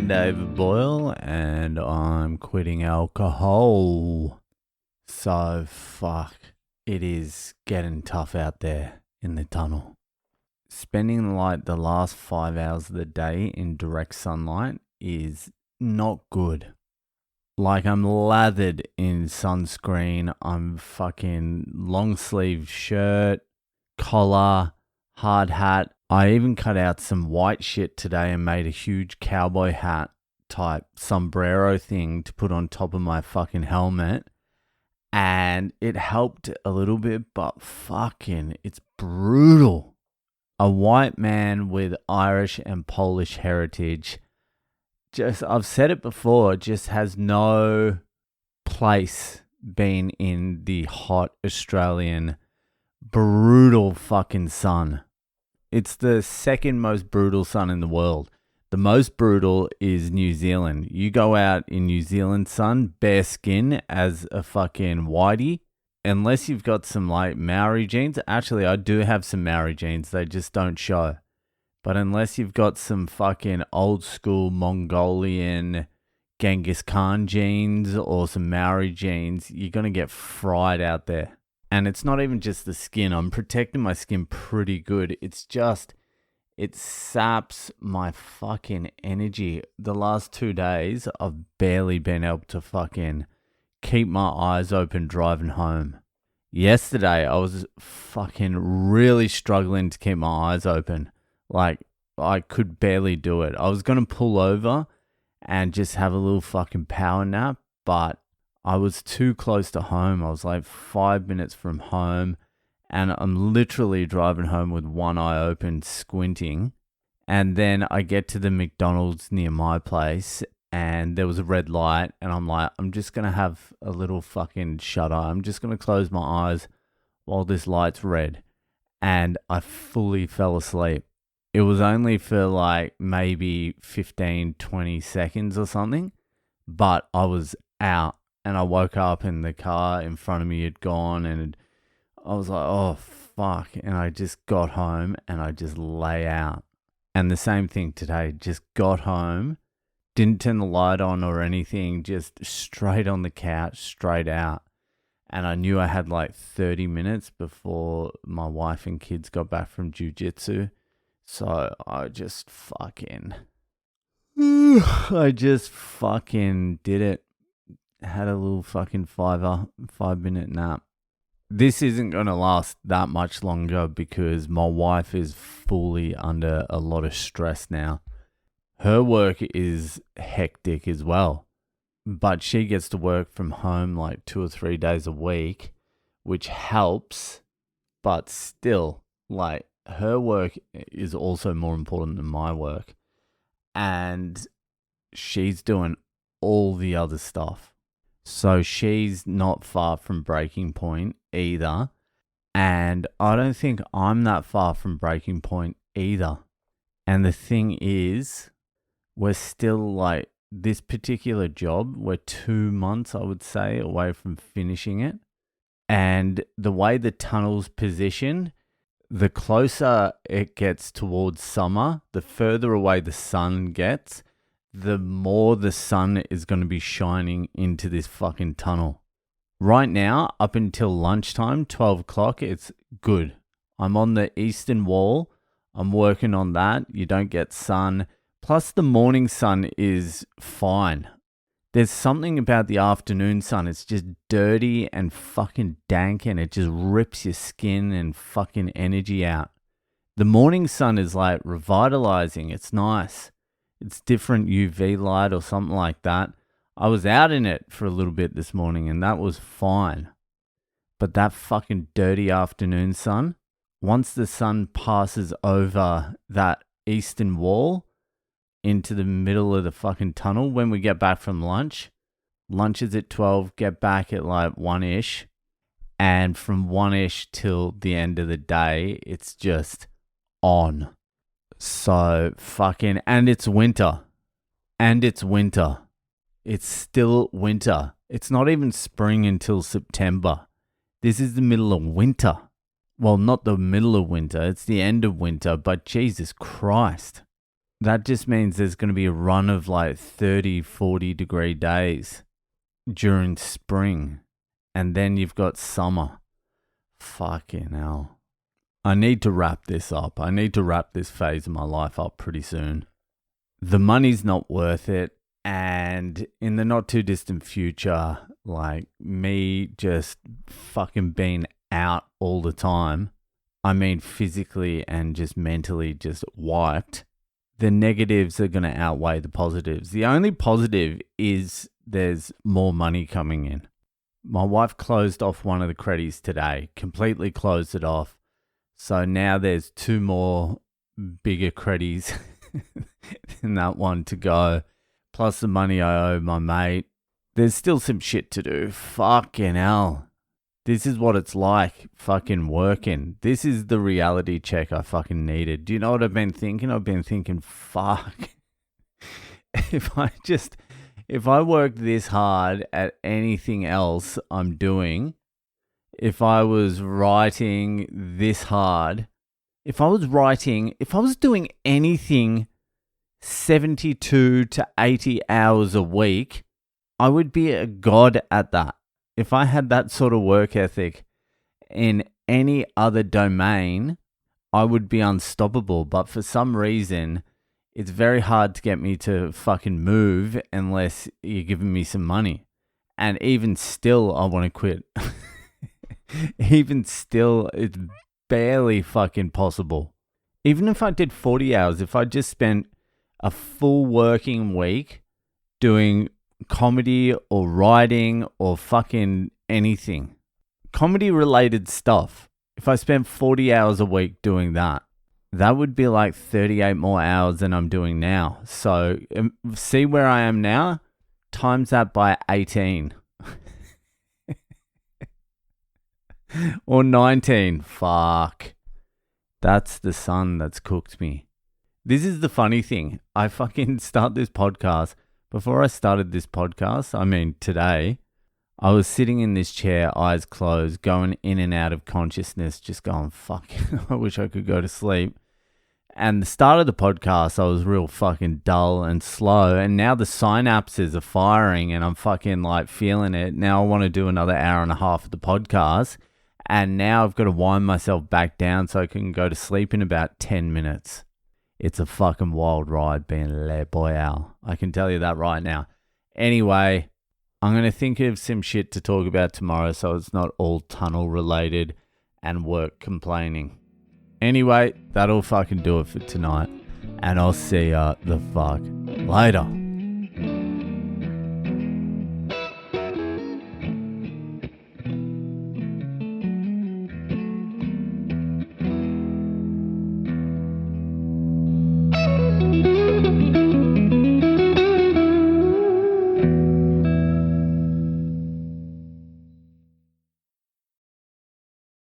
David Boyle, and I'm quitting alcohol. So, fuck, it is getting tough out there in the tunnel. Spending like the last 5 hours of the day in direct sunlight is not good. Like, I'm lathered in sunscreen. I'm fucking long sleeve shirt, collar, hard hat. I even cut out some white shit today and made a huge cowboy hat type sombrero thing to put on top of my fucking helmet. And it helped a little bit, but fucking, it's brutal. A white man with Irish and Polish heritage, I've said it before, just has no place being in the hot Australian brutal fucking sun. It's the second most brutal sun in the world. The most brutal is New Zealand. You go out in New Zealand sun, bare skin as a fucking whitey. Unless you've got some like Maori genes. Actually, I do have some Maori genes. They just don't show. But unless you've got some fucking old school Mongolian Genghis Khan genes or some Maori genes, you're going to get fried out there. And it's not even just the skin. I'm protecting my skin pretty good. It's just, it saps my fucking energy. The last 2 days, I've barely been able to fucking keep my eyes open driving home. Yesterday, I was fucking really struggling to keep my eyes open. Like, I could barely do it. I was going to pull over and just have a little fucking power nap, but I was too close to home. I was like 5 minutes from home, and I'm literally driving home with one eye open, squinting. And then I get to the McDonald's near my place, and there was a red light, and I'm like, I'm just going to have a little fucking shut eye. I'm just going to close my eyes while this light's red. And I fully fell asleep. It was only for like maybe 15, 20 seconds or something, but I was out. And I woke up and the car in front of me had gone, and I was like, oh, fuck. And I just got home and I just lay out. And the same thing today, just got home, didn't turn the light on or anything, just straight on the couch, straight out. And I knew I had like 30 minutes before my wife and kids got back from jiu-jitsu. So I just fucking did it. Had a little fucking 5-minute nap. This isn't going to last that much longer because my wife is fully under a lot of stress now. Her work is hectic as well, but she gets to work from home like 2 or 3 days a week, which helps, but still, like, her work is also more important than my work, and she's doing all the other stuff. So she's not far from breaking point either. And I don't think I'm that far from breaking point either. And the thing is, we're still like, this particular job, we're 2 months, I would say, away from finishing it. And the way the tunnel's positioned, the closer it gets towards summer, the further away the sun gets, the more the sun is going to be shining into this fucking tunnel. Right now, up until lunchtime, 12 o'clock, it's good. I'm on the eastern wall. I'm working on that. You don't get sun. Plus, the morning sun is fine. There's something about the afternoon sun. It's just dirty and fucking dank, and it just rips your skin and fucking energy out. The morning sun is like revitalizing. It's nice. It's different UV light or something like that. I was out in it for a little bit this morning and that was fine. But that fucking dirty afternoon sun, once the sun passes over that eastern wall into the middle of the fucking tunnel, when we get back from lunch is at 12, get back at like 1-ish. And from 1-ish till the end of the day, it's just on. So fucking, and it's winter. It's still winter. It's not even spring until September. This is the middle of winter. Well, not the middle of winter. It's the end of winter, but Jesus Christ. That just means there's going to be a run of like 30, 40 degree days during spring. And then you've got summer. Fucking hell. I need to wrap this up. I need to wrap this phase of my life up pretty soon. The money's not worth it. And in the not too distant future, like me just fucking being out all the time, I mean physically and just mentally just wiped, the negatives are going to outweigh the positives. The only positive is there's more money coming in. My wife closed off one of the credits today, completely closed it off. So now there's 2 more bigger credits than that one to go. Plus the money I owe my mate. There's still some shit to do. Fucking hell. This is what it's like fucking working. This is the reality check I fucking needed. Do you know what I've been thinking? I've been thinking, fuck. If I worked this hard at anything else I'm doing, if I was writing this hard, if I was doing anything 72 to 80 hours a week, I would be a god at that. If I had that sort of work ethic in any other domain, I would be unstoppable. But for some reason, it's very hard to get me to fucking move unless you're giving me some money. And even still, I want to quit. Even still, it's barely fucking possible. Even if I did 40 hours, if I just spent a full working week doing comedy or writing or fucking anything, comedy related stuff, if I spent 40 hours a week doing that, that would be like 38 more hours than I'm doing now. So see where I am now, times that by 18 or 19. Fuck. That's the sun that's cooked me. This is the funny thing. I fucking start this podcast. Before I started this podcast, I mean today, I was sitting in this chair, eyes closed, going in and out of consciousness, just going, fuck, I wish I could go to sleep. And the start of the podcast, I was real fucking dull and slow. And now the synapses are firing and I'm fucking like feeling it. Now I want to do another hour and a half of the podcast. And now I've got to wind myself back down so I can go to sleep in about 10 minutes. It's a fucking wild ride being Le Boyle. I can tell you that right now. Anyway, I'm going to think of some shit to talk about tomorrow so it's not all tunnel related and work complaining. Anyway, that'll fucking do it for tonight. And I'll see ya the fuck later.